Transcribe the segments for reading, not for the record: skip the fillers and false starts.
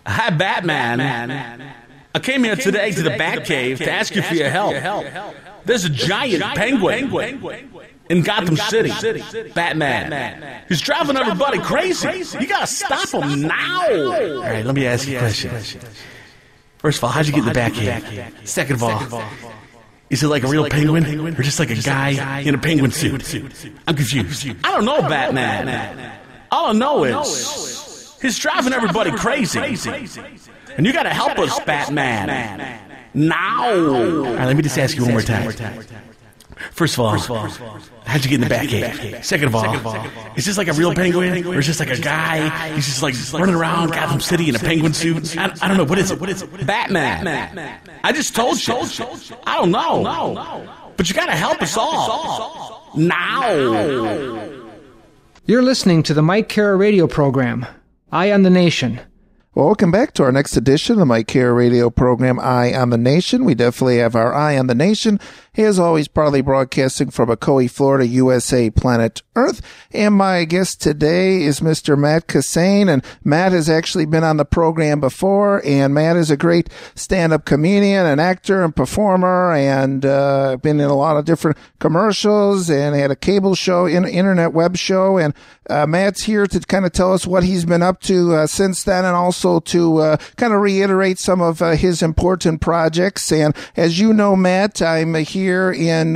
Hi, Batman. I came here today to the Batcave to ask you for your help. There's a giant penguin in Gotham City. Batman. He's driving everybody crazy. You gotta stop him now. All right, let me ask you a question. First of all, how'd you get in the Batcave? Second of all, is it like a real penguin or just like a guy in a penguin suit? I'm confused. I don't know, Batman. All I know is he's driving everybody crazy. And you gotta help us, Batman. Now. All right, let me just ask you one more time. First of all, how'd you get in the Batcave? Second of all, is this like a real penguin or is this like a guy? He's just like running around Gotham City in a penguin suit. I don't know. What is it? Batman. I just told you. I don't know. But you gotta help us all. Now. You're listening to the Mike Kara radio program, Eye on the Nation. Welcome back to our next edition of the Mike Kara radio program, Eye on the Nation. We definitely have our eye on the nation. As always, proudly broadcasting from Ocoee, Florida, USA, planet Earth. And my guest today is Mr. Matt Kissane. And Matt has actually been on the program before. And Matt is a great stand-up comedian, an actor and performer, and been in a lot of different commercials and had a cable show, internet web show. And Matt's here to kind of tell us what he's been up to since then, and also to kind of reiterate some of his important projects. And as you know, Matt, I'm here in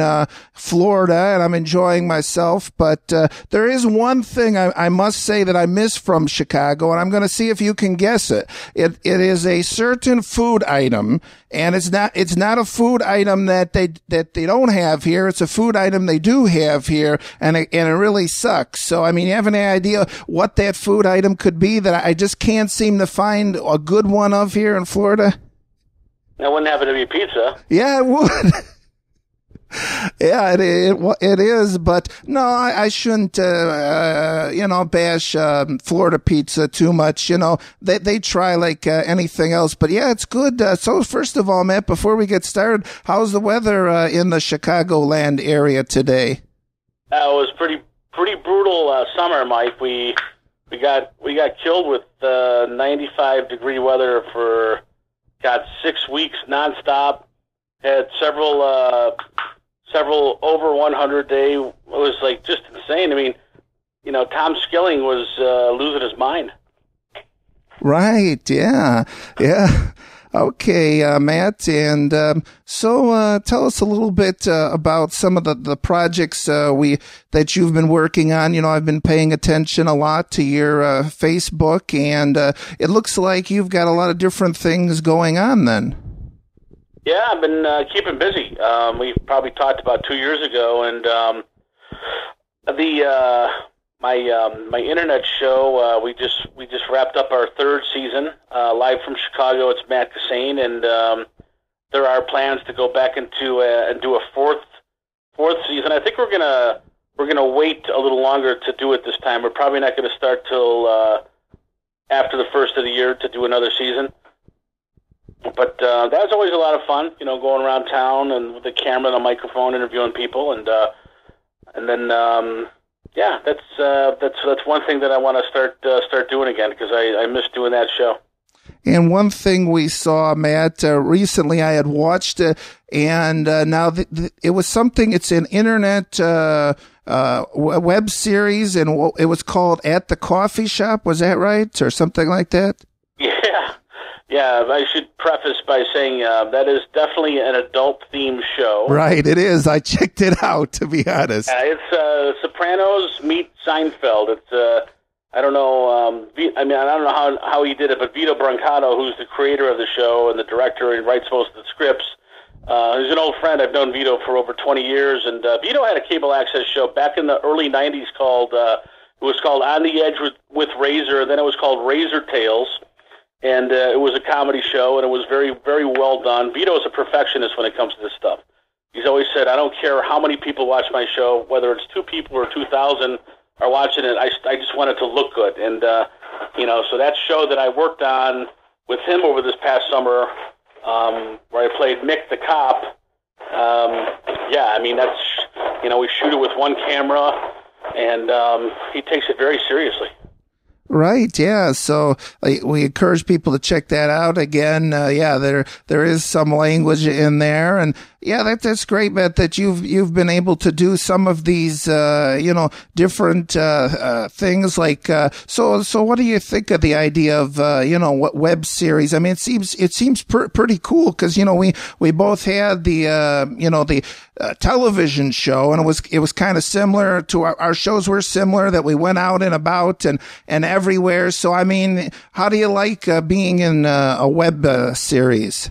Florida, and I'm enjoying myself. But there is one thing I must say that I miss from Chicago, and I'm going to see if you can guess it. It is a certain food item, and it's not a food item that they don't have here. It's a food item they do have here, and it really sucks. So, I mean, you have any idea what that food item could be that I just can't seem to find a good one of here in Florida? That wouldn't happen to be pizza. Yeah, it would. Yeah, it is, but no, I shouldn't, bash Florida pizza too much. They try like anything else, but yeah, it's good. So first of all, Matt, before we get started, how's the weather in the Chicagoland area today? It was pretty brutal summer, Mike. We got killed with 95-degree weather for 6 weeks nonstop. Had several over 100-day. It was like just insane. I mean, Tom Skilling was losing his mind. Right. Yeah. Okay, Matt, and so tell us a little bit about some of the projects that you've been working on. I've been paying attention a lot to your Facebook, and it looks like you've got a lot of different things going on then. Yeah, I've been keeping busy. We probably talked about 2 years ago, and my internet show. We just wrapped up our third season live from Chicago. It's Matt Kissane, and there are plans to go back into and do a fourth season. I think we're gonna wait a little longer to do it this time. We're probably not going to start till after the first of the year to do another season. But that was always a lot of fun, going around town and with the camera and a microphone interviewing people, and then that's one thing that I want to start doing again, because I miss doing that show. And one thing we saw, Matt, recently I had watched it, and now it was something. It's an internet web series, and it was called At the Coffee Shop. Was that right, or something like that? Yeah, I should preface by saying that is definitely an adult-themed show. Right, it is. I checked it out, to be honest. It's Sopranos meet Seinfeld. It's I don't know. I don't know how he did it, but Vito Brancato, who's the creator of the show and the director and writes most of the scripts, he's an old friend. I've known Vito for over 20 years, and Vito had a cable access show back in the early 90s called it was called On the Edge with Razor. Then it was called Razor Tales. And it was a comedy show, and it was very, very well done. Vito is a perfectionist when it comes to this stuff. He's always said, I don't care how many people watch my show, whether it's 2 people or 2,000 are watching it, I just want it to look good. And, so that show that I worked on with him over this past summer, where I played Mick the cop, that's, we shoot it with one camera, and he takes it very seriously. Right, yeah. So we encourage people to check that out. Again, there is some language in there, and that's great, Matt. That you've been able to do some of these, different things. Like, so what do you think of the idea of what web series? I mean, it seems pretty cool because we both had the television show, and it was kind of similar to our shows were similar, that we went out and about and everywhere. So, I mean, how do you like being in a web series?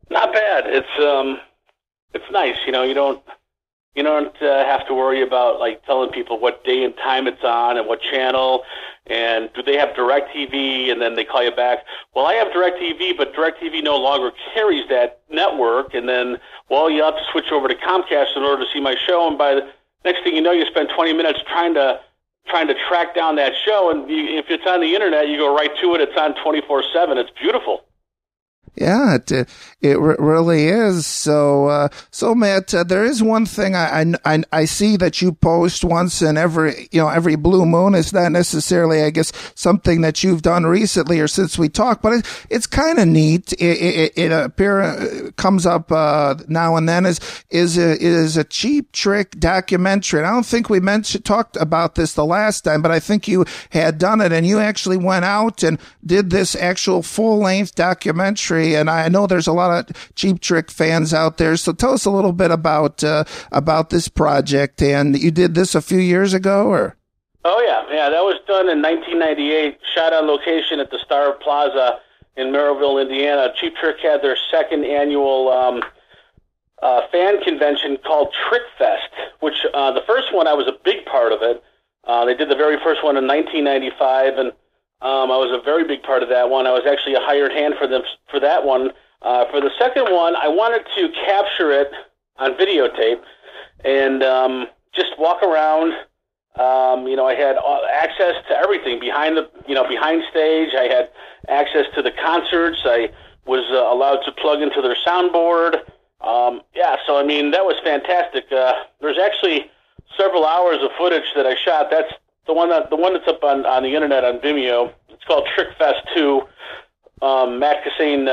Not bad. It's nice. You don't have to worry about like telling people what day and time it's on and what channel, and do they have DirecTV, and then they call you back. Well, I have DirecTV, but DirecTV no longer carries that network, and then, well, you have to switch over to Comcast in order to see my show, and by the next thing you know, you spend 20 minutes trying to track down that show, and if it's on the internet, you go right to it. It's on 24/7. It's beautiful. Yeah, it really is. So Matt, there is one thing I see that you post once in every blue moon. It's not necessarily, I guess, something that you've done recently or since we talked, but it's kind of neat. It comes up now and then. Is a Cheap Trick documentary. And I don't think we talked about this the last time, but I think you had done it, and you actually went out and did this actual full-length documentary. And I know there's a lot of Cheap Trick fans out there. So tell us a little bit about this project. And you did this a few years ago, or? Oh yeah, that was done in 1998. Shot on location at the Star Plaza in Merrillville, Indiana. Cheap Trick had their second annual fan convention called Trick Fest, which the first one I was a big part of it. They did the very first one in 1995, and I was a very big part of that one. I was actually a hired hand for them for that one. For the second one, I wanted to capture it on videotape and just walk around. I had access to everything behind stage. I had access to the concerts. I was allowed to plug into their soundboard. So I mean, that was fantastic. There's actually several hours of footage that I shot. That's the one that's up on the internet on Vimeo. It's called Trick Fest 2. Matt Kissane,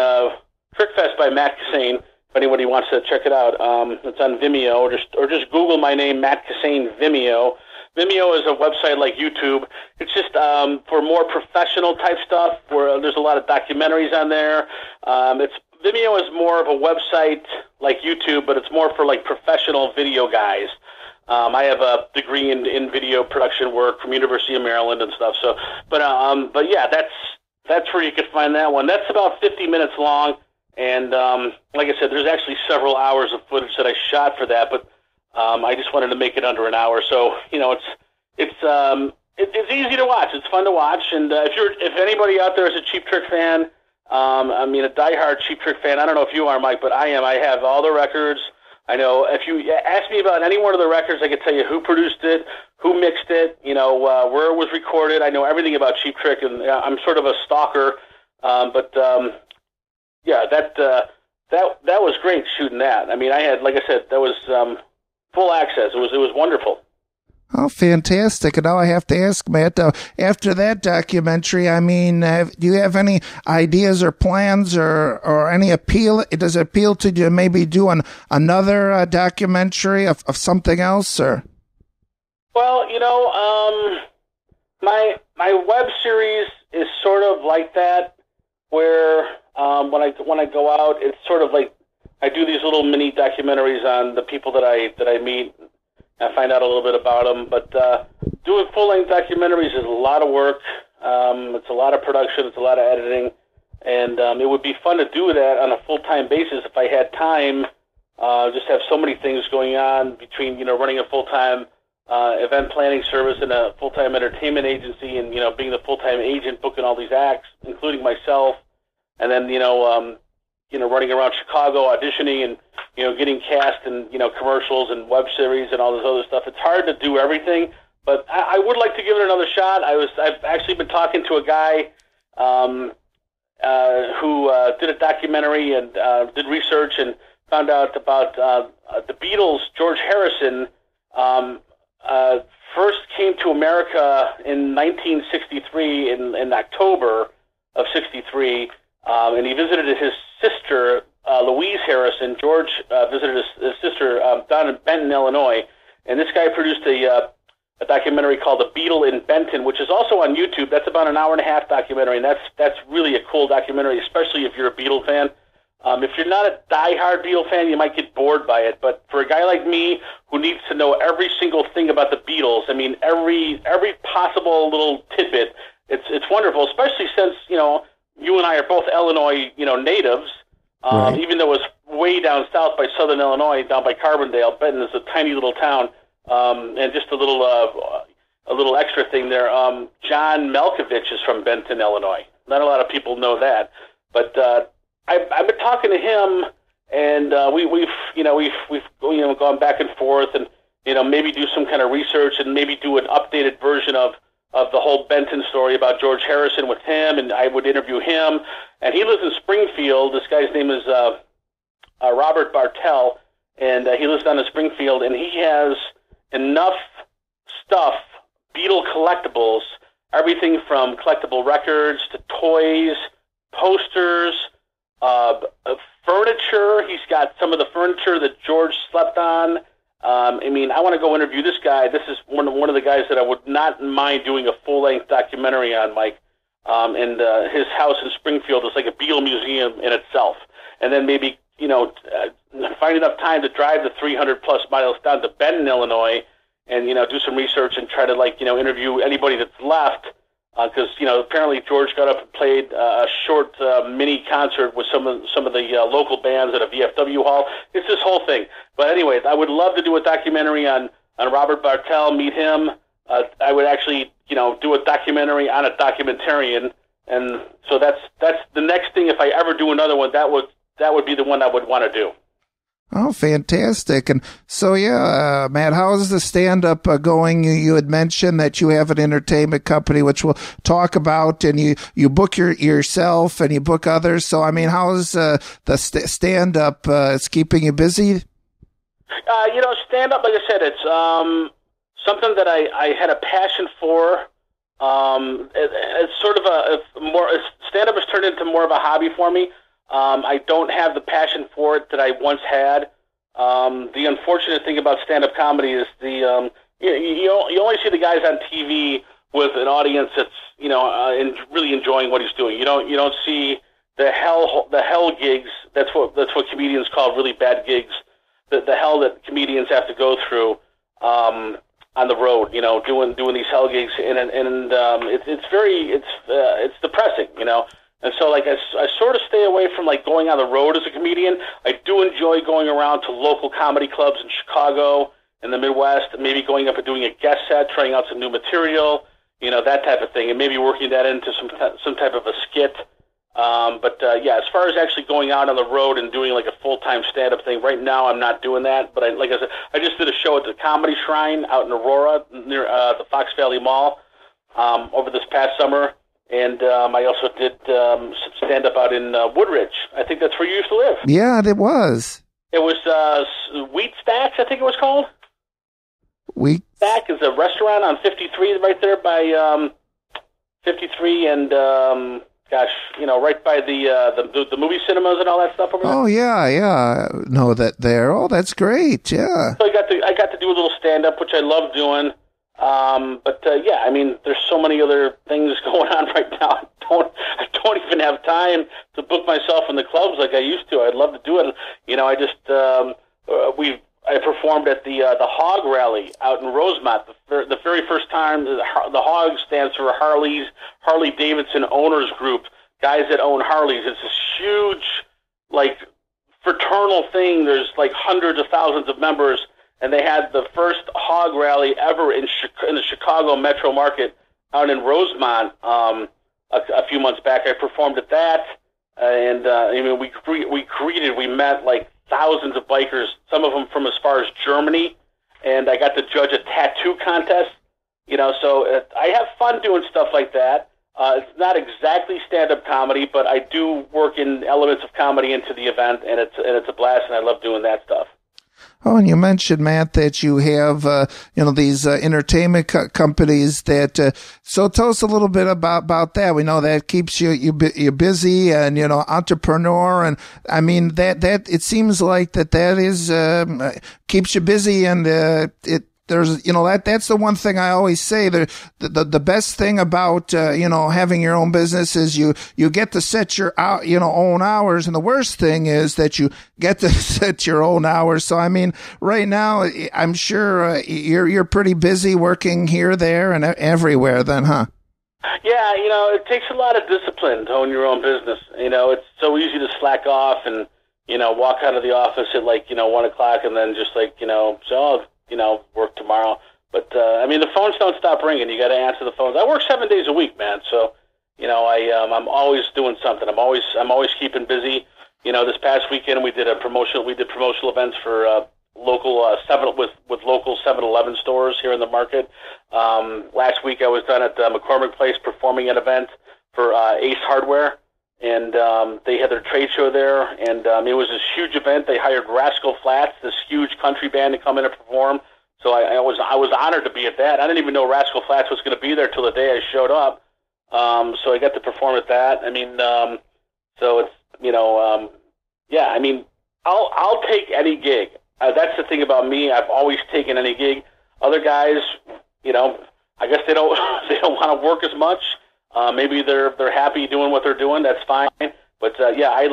Trick Fest by Matt Kissane. If anybody wants to check it out, it's on Vimeo, or just Google my name, Matt Kissane Vimeo. Vimeo is a website like YouTube. It's just for more professional type stuff, where there's a lot of documentaries on there. Vimeo is more of a website like YouTube, but it's more for like professional video guys. I have a degree in video production work from University of Maryland and stuff. So, but yeah, that's where you could find that one. That's about 50 minutes long, and like I said, there's actually several hours of footage that I shot for that. But I just wanted to make it under an hour, so it's easy to watch. It's fun to watch, and if anybody out there is a Cheap Trick fan, I mean a diehard Cheap Trick fan. I don't know if you are, Mike, but I am. I have all the records. I know if you ask me about any one of the records, I could tell you who produced it, who mixed it, where it was recorded. I know everything about Cheap Trick, and I'm sort of a stalker. That was great shooting that. I mean, I had, like I said, that was full access. It was wonderful. Oh, fantastic. And now I have to ask, Matt, after that documentary, I mean, do you have any ideas or plans or any appeal? Does it appeal to you maybe do another documentary of something else? Or? Well, my web series is sort of like that, where when I go out, it's sort of like I do these little mini documentaries on the people that I meet. I find out a little bit about them, but doing full-length documentaries is a lot of work. It's a lot of production. It's a lot of editing, and it would be fun to do that on a full-time basis if I had time. Just have so many things going on between running a full-time event planning service and a full-time entertainment agency, and being the full-time agent booking all these acts, including myself, and then running around Chicago auditioning and getting cast in commercials and web series and all this other stuff. It's hard to do everything, but I would like to give it another shot. I've actually been talking to a guy who did a documentary and did research and found out about the Beatles. George Harrison first came to America in 1963, in October of 63, and he visited his sister, Louise Harrison. George visited his sister down in Benton, Illinois, and this guy produced a documentary called The Beetle in Benton, which is also on YouTube. That's about an hour-and-a-half documentary, and that's really a cool documentary, especially if you're a Beatle fan. If you're not a die-hard Beatle fan, you might get bored by it. But for a guy like me who needs to know every single thing about the Beatles, I mean, every possible little tidbit, it's wonderful, especially since, you and I are both Illinois, natives. Right. Even though it's way down south by southern Illinois, down by Carbondale, Benton is a tiny little town. And just a little extra thing there. John Malkovich is from Benton, Illinois. Not a lot of people know that, but I've been talking to him, and we've gone back and forth, and maybe do some kind of research and maybe do an updated version of the whole Benton story about George Harrison with him, and I would interview him. And he lives in Springfield. This guy's name is Robert Bartell, and he lives down in Springfield, and he has enough stuff, Beatle collectibles, everything from collectible records to toys, posters, furniture. He's got some of the furniture that George slept on. I want to go interview this guy. This is one of the guys that I would not mind doing a full-length documentary on, Mike. And his house in Springfield is like a Beatle museum in itself. And then maybe, find enough time to drive the 300-plus miles down to Benton, Illinois, and, do some research and try to, interview anybody that's left. Because, apparently George got up and played a short mini concert with some of the local bands at a VFW hall. It's this whole thing. But anyway, I would love to do a documentary on Robert Bartell, meet him. I would actually, do a documentary on a documentarian. And so that's the next thing. If I ever do another one, that would be the one I would want to do. Oh, fantastic. And so, Matt, how is the stand-up going? You had mentioned that you have an entertainment company, which we'll talk about, and you book yourself and you book others. So, how's the stand-up? It's keeping you busy? Stand-up, like I said, it's something that I had a passion for. It's sort of stand-up has turned into more of a hobby for me. I don't have the passion for it that I once had. The unfortunate thing about stand-up comedy is you only see the guys on TV with an audience that's really enjoying what he's doing. You don't see the hell gigs. That's what comedians call really bad gigs. The hell that comedians have to go through on the road. Doing these hell gigs, and it's depressing. And so, I sort of stay away from, going on the road as a comedian. I do enjoy going around to local comedy clubs in Chicago, in the Midwest, maybe going up and doing a guest set, trying out some new material, that type of thing, and maybe working that into some type of a skit. As far as actually going out on the road and doing, a full-time stand-up thing, right now I'm not doing that. But, like I said, I just did a show at the Comedy Shrine out in Aurora, near the Fox Valley Mall, over this past summer. And I also did some stand-up out in Woodridge. I think that's where you used to live. Yeah, it was. It was Wheat Stacks, I think it was called. Wheat Stack is a restaurant on 53 right there by 53 and, right by the movie cinemas and all that stuff over there. Oh, yeah. Know that there. Oh, that's great, yeah. So I got to do a little stand-up, which I love doing. There's so many other things going on right now. I don't even have time to book myself in the clubs like I used to. I'd love to do it. I performed at the Hog Rally out in Rosemont. The very first time, the Hog stands for Harley Davidson Owners Group, guys that own Harleys. It's this huge, fraternal thing. There's hundreds of thousands of members. And they had the first hog rally ever in the Chicago metro market out in Rosemont a few months back. I performed at that, and we met thousands of bikers, some of them from as far as Germany, and I got to judge a tattoo contest. So I have fun doing stuff like that. It's not exactly stand-up comedy, but I do work in elements of comedy into the event, and it's a blast, and I love doing that stuff. Oh, and you mentioned, Matt, that you have, these entertainment companies that, so tell us a little bit about that. We know that keeps you busy and, entrepreneur. And I mean, that it seems like that is, keeps you busy, and, there's, that's the one thing I always say. The best thing about, having your own business is you get to set your, own hours. And the worst thing is that you get to set your own hours. So, I mean, right now, I'm sure you're pretty busy working here, there, and everywhere then, huh? Yeah, it takes a lot of discipline to own your own business. It's so easy to slack off and, walk out of the office at 1 o'clock and then just work tomorrow. But, the phones don't stop ringing. You got to answer the phones. I work 7 days a week, man. So, I'm always doing something. I'm always keeping busy. This past weekend we did promotional events for, local, with local 7-Eleven stores here in the market. Last week I was down at McCormick Place performing an event for, Ace Hardware. And they had their trade show there, and it was this huge event. They hired Rascal Flatts, this huge country band, to come in and perform. So I was honored to be at that. I didn't even know Rascal Flatts was going to be there till the day I showed up. So I got to perform at that. So it's I'll take any gig. That's the thing about me. I've always taken any gig. Other guys, I guess they don't want to work as much. Maybe they're happy doing what they're doing. That's fine. But I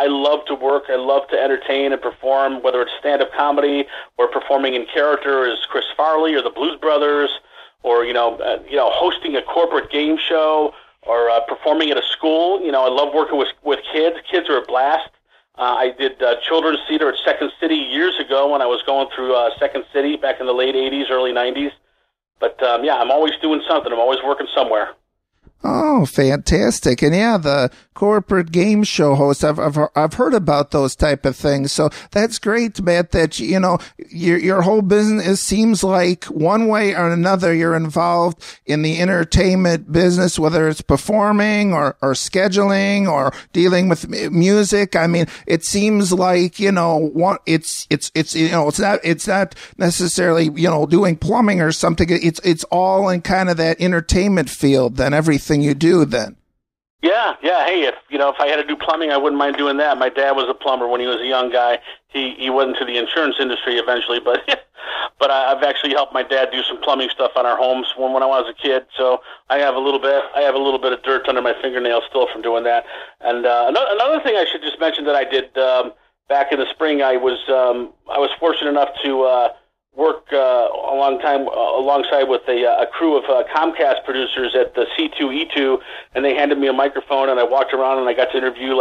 love to work. I love to entertain and perform, whether it's stand-up comedy or performing in character as Chris Farley or the Blues Brothers, or hosting a corporate game show, or performing at a school. I love working with kids. Kids are a blast. I did children's theater at Second City years ago when I was going through Second City back in the late 80s, early 90s. But I'm always doing something. I'm always working somewhere. Oh, fantastic. And yeah, the corporate game show host, I've heard about those type of things. So that's great, Matt, that, your whole business seems like one way or another you're involved in the entertainment business, whether it's performing or scheduling or dealing with music. I mean, it seems like, it's not necessarily, doing plumbing or something. It's all in kind of that entertainment field, then everything you do then. Yeah. Hey, if I had to do plumbing, I wouldn't mind doing that. My dad was a plumber when he was a young guy. He went into the insurance industry eventually, but I've actually helped my dad do some plumbing stuff on our homes when I was a kid. So I have a little bit of dirt under my fingernails still from doing that. And another thing I should just mention that I did back in the spring, I was fortunate enough to work alongside with a crew of Comcast producers at the C2E2, and they handed me a microphone, and I walked around and I got to interview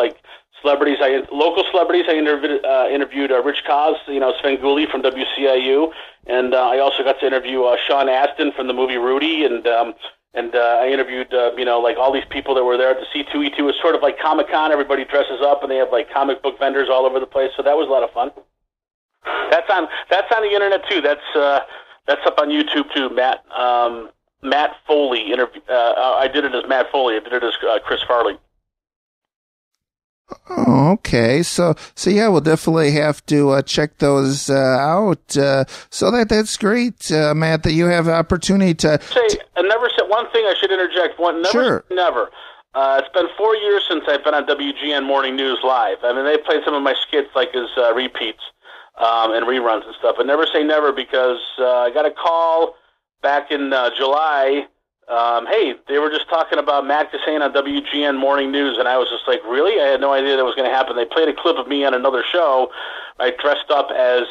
celebrities. Local celebrities. I interviewed Rich Kaz, Sven Gulli from WCIU, and I also got to interview Sean Astin from the movie Rudy, and I interviewed all these people that were there at the C2E2. It's sort of like Comic-Con. Everybody dresses up, and they have comic book vendors all over the place. So that was a lot of fun. That's on the internet too. That's up on YouTube too. Matt Foley interview. I did it as Matt Foley. I did it as Chris Farley. Oh, okay. So yeah, we'll definitely have to check those out. So that's great, Matt, that you have the opportunity to I never said one thing. I should interject. Never. It's been 4 years since I've been on WGN Morning News Live. I mean, they played some of my skits as repeats. And reruns and stuff. But never say never, because I got a call back in July. Hey, they were just talking about Matt Kissane on WGN Morning News, and I was just like, really? I had no idea that was going to happen. They played a clip of me on another show. I dressed up as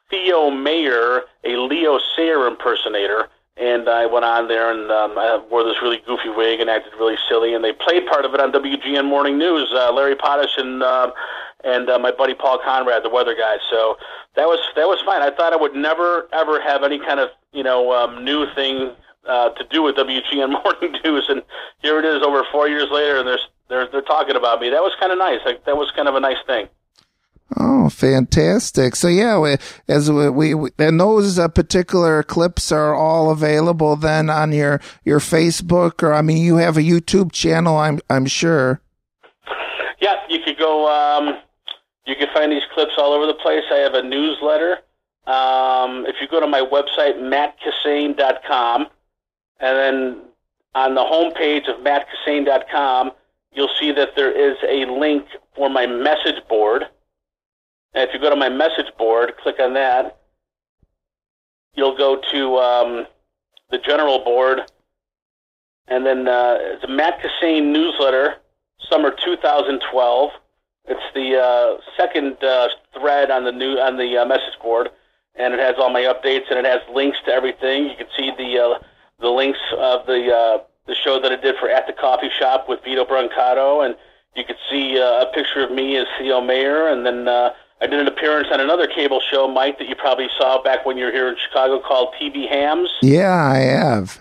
Theo Mayer, a Leo Sayer impersonator, and I went on there and I wore this really goofy wig and acted really silly, and they played part of it on WGN Morning News. Larry Potash and my buddy Paul Conrad, the weather guy. So that was fine. I thought I would never ever have any kind of new thing to do with WGN Morning News, and here it is over 4 years later, and they're talking about me. That was kind of nice. That was kind of a nice thing. Oh, fantastic. So yeah, we and those particular clips are all available then on your Facebook, or I mean, you have a YouTube channel, I'm sure. Yeah, you could go You can find these clips all over the place. I have a newsletter. If you go to my website, mattkissane.com, and then on the homepage of mattkissane.com, you'll see that there is a link for my message board. And if you go to my message board, click on that, you'll go to the general board, and then it's a Matt Kissane newsletter, summer 2012. It's the second thread on the message board, and it has all my updates, and it has links to everything. You can see the links of the show that I did for At the Coffee Shop with Vito Brancato, and you can see a picture of me as Theo Mayer, and then I did an appearance on another cable show, Mike, that you probably saw back when you were here in Chicago, called TV Hams. Yeah, I have.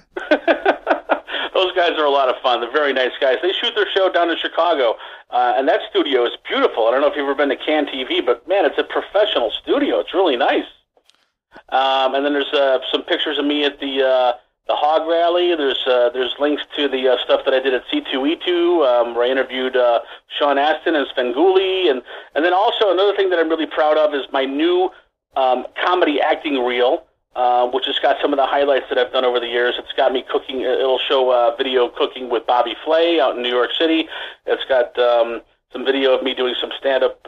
Those guys are a lot of fun. They're very nice guys. They shoot their show down in Chicago, and that studio is beautiful. I don't know if you've ever been to Can TV, but, man, it's a professional studio. It's really nice. And then there's some pictures of me at the Hog Rally. There's links to the stuff that I did at C2E2, where I interviewed Sean Astin and Svengoolie. And then also another thing that I'm really proud of is my new comedy acting reel, which has got some of the highlights that I've done over the years. It's got me cooking. It'll show video cooking with Bobby Flay out in New York City. It's got some video of me doing some stand-up,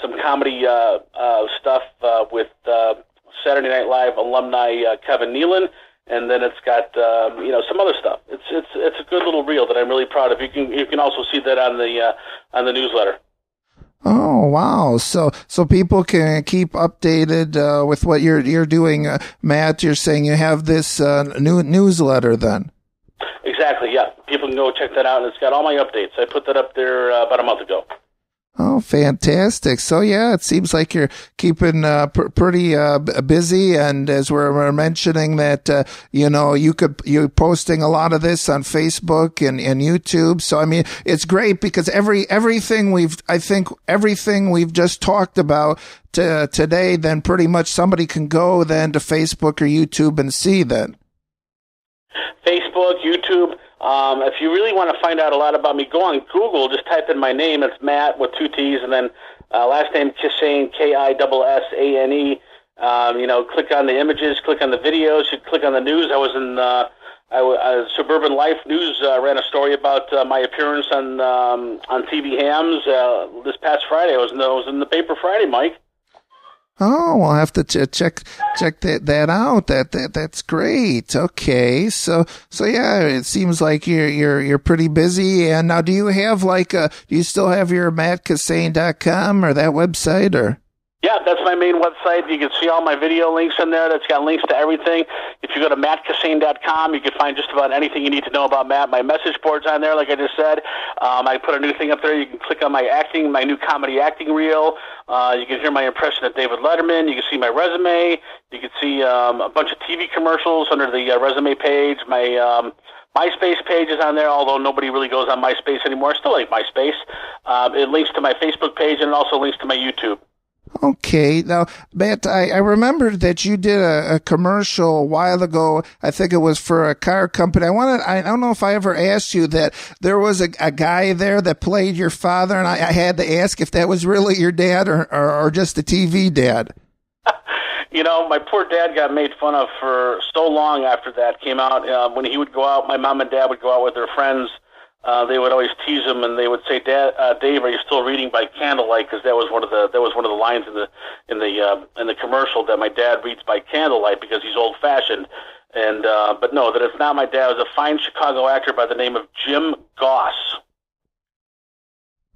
some comedy stuff with Saturday Night Live alumni Kevin Nealon. And then it's got some other stuff. It's a good little reel that I'm really proud of. You can also see that on the newsletter. Oh wow! So people can keep updated with what you're doing, Matt. You're saying you have this new newsletter then? Exactly. Yeah, people can go check that out, and it's got all my updates. I put that up there about a month ago. Oh, fantastic. So, yeah, it seems like you're keeping pretty busy. And as we're mentioning that, you're posting a lot of this on Facebook and YouTube. So, I mean, it's great because everything we've just talked about today, then pretty much somebody can go then to Facebook or YouTube and see then. Facebook, YouTube. If you really want to find out a lot about me, go on Google. Just type in my name. It's Matt with 2 T's, and then last name Kissane, Kissane. Click on the images, click on the videos, you click on the news. I was in Suburban Life News. Ran a story about my appearance on TV Hams this past Friday. I was in the paper Friday, Mike. Oh, we'll have to check that out. That's great. Okay, so yeah, it seems like you're pretty busy. And now, do you have do you still have your mattkissane.com or that website or? Yeah, that's my main website. You can see all my video links in there. That's got links to everything. If you go to mattkissane.com, you can find just about anything you need to know about Matt. My message board's on there, like I just said. I put a new thing up there. You can click on my new comedy acting reel. You can hear my impression of David Letterman. You can see my resume. You can see a bunch of TV commercials under the resume page. My MySpace page is on there, although nobody really goes on MySpace anymore. I still like MySpace. It links to my Facebook page, and it also links to my YouTube. Okay. Now, Matt, I remembered that you did a commercial a while ago. I think it was for a car company. I don't know if I ever asked you that there was a guy there that played your father, and I had to ask if that was really your dad or just a TV dad. My poor dad got made fun of for so long after that came out. When he would go out, my mom and dad would go out with their friends. They would always tease him, and they would say, "Dave, are you still reading by candlelight?" Because that was one of the lines in the commercial, that my dad reads by candlelight because he's old fashioned. And but no, that it's not my dad. It was a fine Chicago actor by the name of Jim Goss.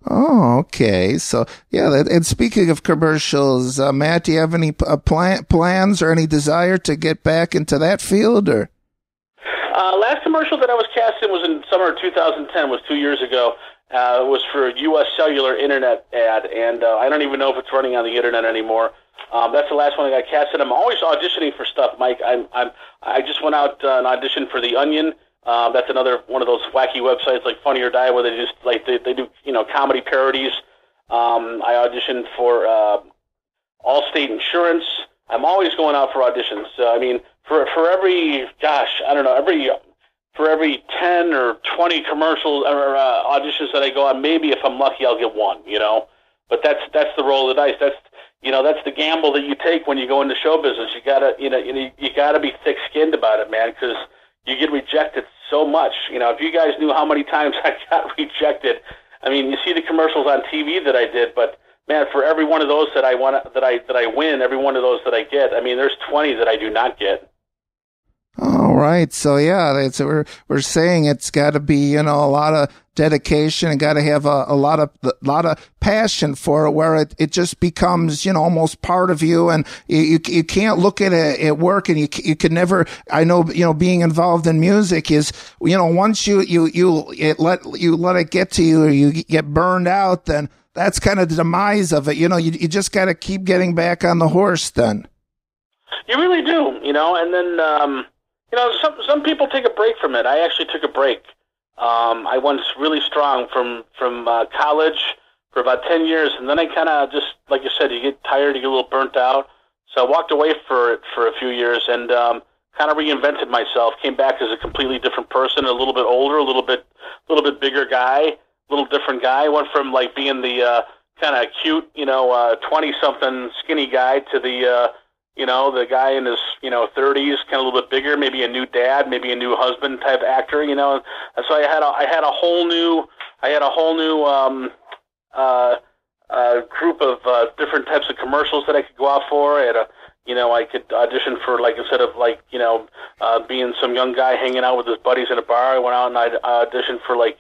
Oh, okay. So yeah. And speaking of commercials, Matt, do you have any plans or any desire to get back into that field or? Last commercial that I was cast in was in summer of 2010, was 2 years ago. It was for a U.S. cellular internet ad, and I don't even know if it's running on the internet anymore. That's the last one I got cast in. I'm always auditioning for stuff, Mike. I just went out and auditioned for The Onion. That's another one of those wacky websites like Funny or Die, where they just they do comedy parodies. I auditioned for Allstate Insurance. I'm always going out for auditions. For every, for every 10 or 20 commercials or auditions that I go on, maybe if I'm lucky, I'll get one, But that's the roll of the dice. That's the gamble that you take when you go into show business. You gotta be thick-skinned about it, man, because you get rejected so much. If you guys knew how many times I got rejected, I mean, you see the commercials on TV that I did, but man, for every one of those that I win, every one of those that I get, I mean, there's 20 that I do not get. All right. So yeah, we're saying it's got to be, a lot of dedication and got to have a lot of passion for it, where it just becomes, almost part of you, and you can't look at it at work, and you can never. I know, being involved in music is, once you let it get to you, or you get burned out, then that's kind of the demise of it. You just got to keep getting back on the horse then. You really do, and then, some people take a break from it. I actually took a break. I went really strong from college for about 10 years, and then I kind of just, like you said, you get tired, you get a little burnt out. So I walked away for a few years and kind of reinvented myself, came back as a completely different person, a little bit older, a little bit bigger guy, a little different guy. Went from like being the kind of cute, 20-something skinny guy to the guy in his, 30s, kind of a little bit bigger, maybe a new dad, maybe a new husband type actor, And so I had a whole new group of different types of commercials that I could go out for. I had I could audition for, like, instead of like, being some young guy hanging out with his buddies in a bar, I went out and I auditioned for like,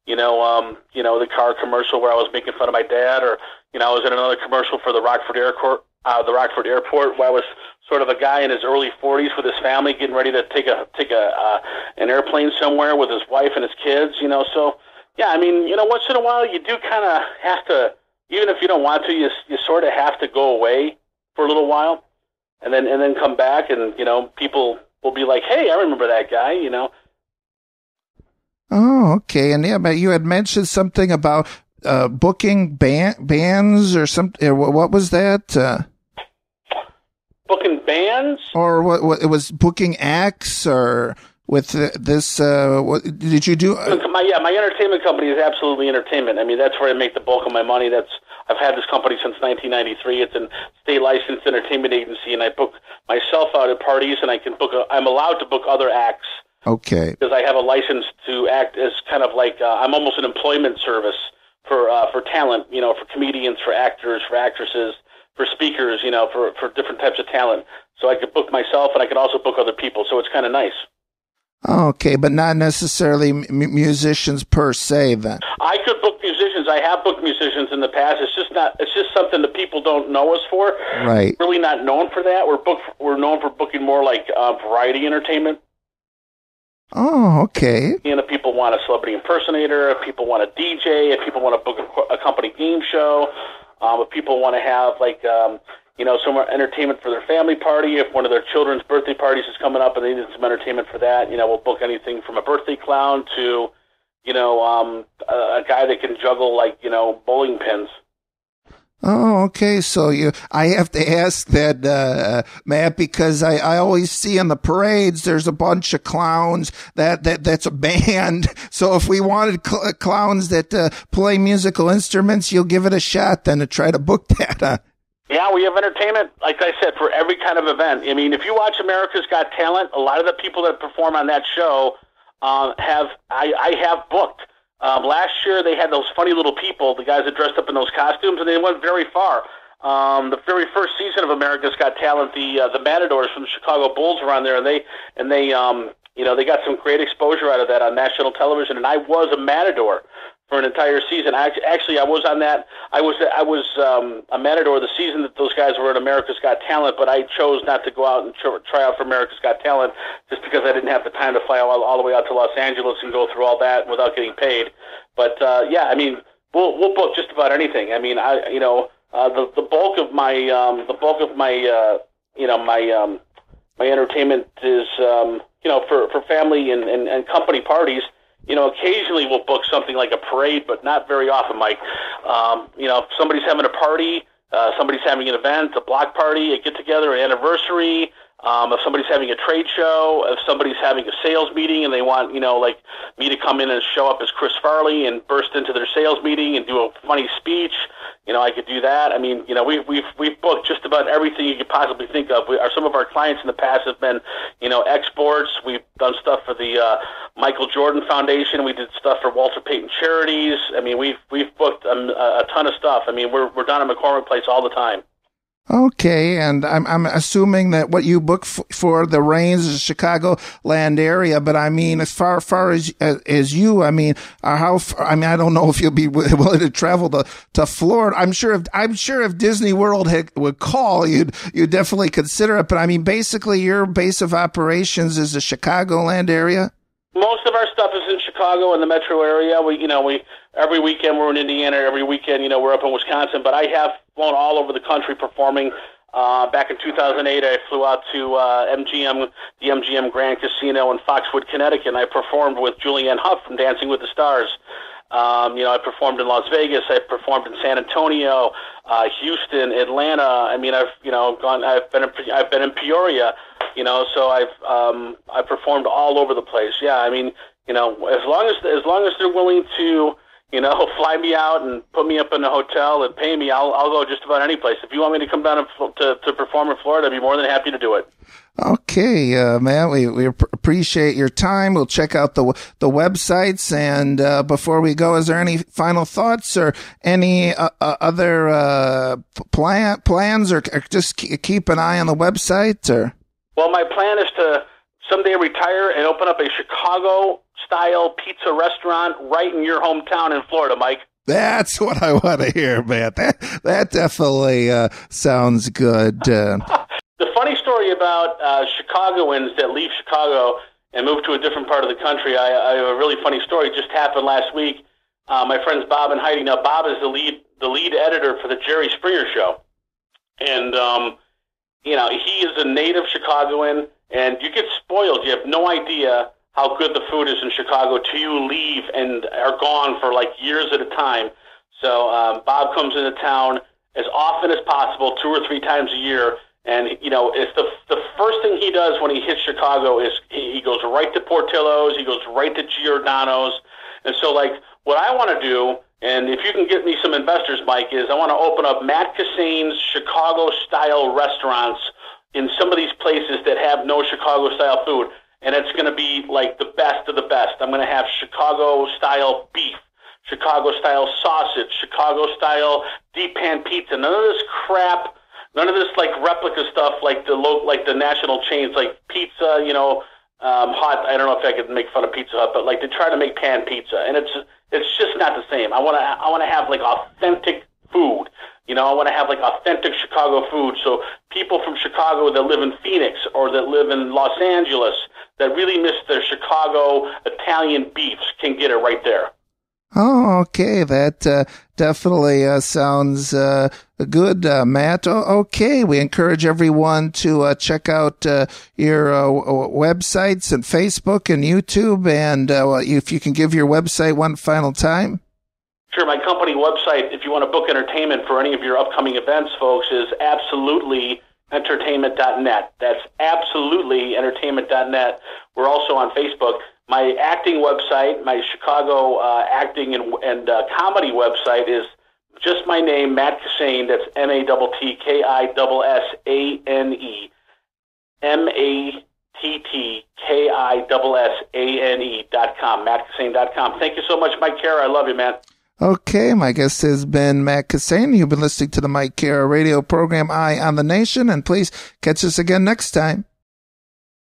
the car commercial where I was making fun of my dad, or, I was in another commercial for the Rockford Airport, where I was sort of a guy in his early 40s with his family getting ready to take an airplane somewhere with his wife and his kids, So, yeah, I mean, once in a while you do kind of have to, even if you don't want to, you sort of have to go away for a little while, and then come back, and people will be like, hey, I remember that guy, Oh, okay. And yeah, but you had mentioned something about booking bands or something. What was that? Booking bands? Or what? It was booking acts, or with this. What did you do? My entertainment company is Absolutely Entertainment. I mean, that's where I make the bulk of my money. I've had this company since 1993. It's a state licensed entertainment agency, and I book myself out at parties, and I'm allowed to book other acts. Okay. Because I have a license to act as kind of like I'm almost an employment service for talent, for comedians, for actors, for actresses, for speakers, for different types of talent. So I could book myself, and I could also book other people. So it's kind of nice. Okay, but not necessarily musicians per se, then. I could book musicians. I have booked musicians in the past. It's just something that people don't know us for. Right. We're really not known for that. We're known for booking more like variety entertainment. Oh, okay. If people want a celebrity impersonator, if people want a DJ, if people want to book a company game show, if people want to have like some entertainment for their family party, if one of their children's birthday parties is coming up and they need some entertainment for that, we'll book anything from a birthday clown to a guy that can juggle like bowling pins. Oh, okay. So I have to ask that, Matt, because I always see in the parades, there's a bunch of clowns that's a band. So if we wanted clowns that play musical instruments, you'll give it a shot then to try to book that. Yeah, we have entertainment, like I said, for every kind of event. I mean, if you watch America's Got Talent, a lot of the people that perform on that show I have booked. Last year, they had those funny little people, the guys that dressed up in those costumes, and they went very far. The very first season of America's Got Talent, the Matadors from the Chicago Bulls were on there, and they got some great exposure out of that on national television. And I was a Matador for an entire season. I was on that. I was a Matador the season that those guys were at America's Got Talent, but I chose not to go out and try out for America's Got Talent just because I didn't have the time to fly all the way out to Los Angeles and go through all that without getting paid. But yeah, I mean, we'll book just about anything. I mean, the bulk of my my entertainment is for family and company parties. Occasionally we'll book something like a parade, but not very often, Mike. If somebody's having a party, somebody's having an event, a block party, a get-together, an anniversary, if somebody's having a trade show, if somebody's having a sales meeting and they want, like me to come in and show up as Chris Farley and burst into their sales meeting and do a funny speech, I could do that. I mean, we've booked just about everything you could possibly think of. Some of our clients in the past have been, exports. We've done stuff for the Michael Jordan Foundation. We did stuff for Walter Payton Charities. I mean, we've booked a ton of stuff. I mean, we're down at McCormick Place all the time. Okay, and I'm assuming that what you book for the Reigns is Chicagoland area, but I mean, as far as you, I mean, I don't know if you'll be willing to travel to Florida. I'm sure if Disney World would call, you'd definitely consider it. But I mean, basically, your base of operations is the Chicagoland area. Most of our stuff is in Chicago and the metro area. We every weekend we're in Indiana. Every weekend, we're up in Wisconsin. But I have flown all over the country performing. Back in 2008, I flew out to the MGM Grand Casino in Foxwood, Connecticut, and I performed with Julianne Hough from Dancing with the Stars. I performed in Las Vegas. I performed in San Antonio, Houston, Atlanta. I mean, I've been in Peoria. So I've performed all over the place. Yeah, I mean, as long as they're willing to, fly me out and put me up in a hotel and pay me, I'll go just about any place. If you want me to come down to perform in Florida, I'd be more than happy to do it. Okay, Matt, we appreciate your time. We'll check out the websites. And before we go, is there any final thoughts or any other plans, or just keep an eye on the website? Or well, my plan is to someday retire and open up a Chicago-style pizza restaurant right in your hometown in Florida, Mike. That's what I want to hear, Matt. That definitely sounds good. The funny story about Chicagoans that leave Chicago and move to a different part of the country, I have a really funny story. It just happened last week. My friends Bob and Heidi. Now, Bob is the lead editor for the Jerry Springer Show. And, he is a native Chicagoan, and you get spoiled. You have no idea how good the food is in Chicago till you leave and are gone for like years at a time. So Bob comes into town as often as possible, 2 or 3 times a year. And, it's the first thing he does when he hits Chicago is he goes right to Portillo's, he goes right to Giordano's. And so, what I want to do, and if you can get me some investors, Mike, is I want to open up Matt Kissane's Chicago-style restaurants in some of these places that have no Chicago-style food. And it's going to be, the best of the best. I'm going to have Chicago-style beef, Chicago-style sausage, Chicago-style deep pan pizza. None of this crap. None of this replica stuff like the national chains like Pizza, Hut. I don't know if I could make fun of Pizza Hut, but they try to make pan pizza, and it's just not the same. I want to have authentic food. I want to have authentic Chicago food, so people from Chicago that live in Phoenix or that live in Los Angeles that really miss their Chicago Italian beefs can get it right there. Oh, okay. That definitely sounds good, Matt. Okay, we encourage everyone to check out your websites and Facebook and YouTube. And if you can give your website one final time. Sure. My company website, if you want to book entertainment for any of your upcoming events, folks, is absolutely.entertainment.net. That's absolutely.entertainment.net. We're also on Facebook. My acting website, my Chicago acting and comedy website is just my name, Matt Kissane. That's MATTKISSANE, MATTKISSANE.com, MattKissane.com. Thank you so much, Mike Kara. I love you, man. Okay, my guest has been Matt Kissane. You've been listening to the Mike Kara radio program, Eye on the Nation, and please catch us again next time.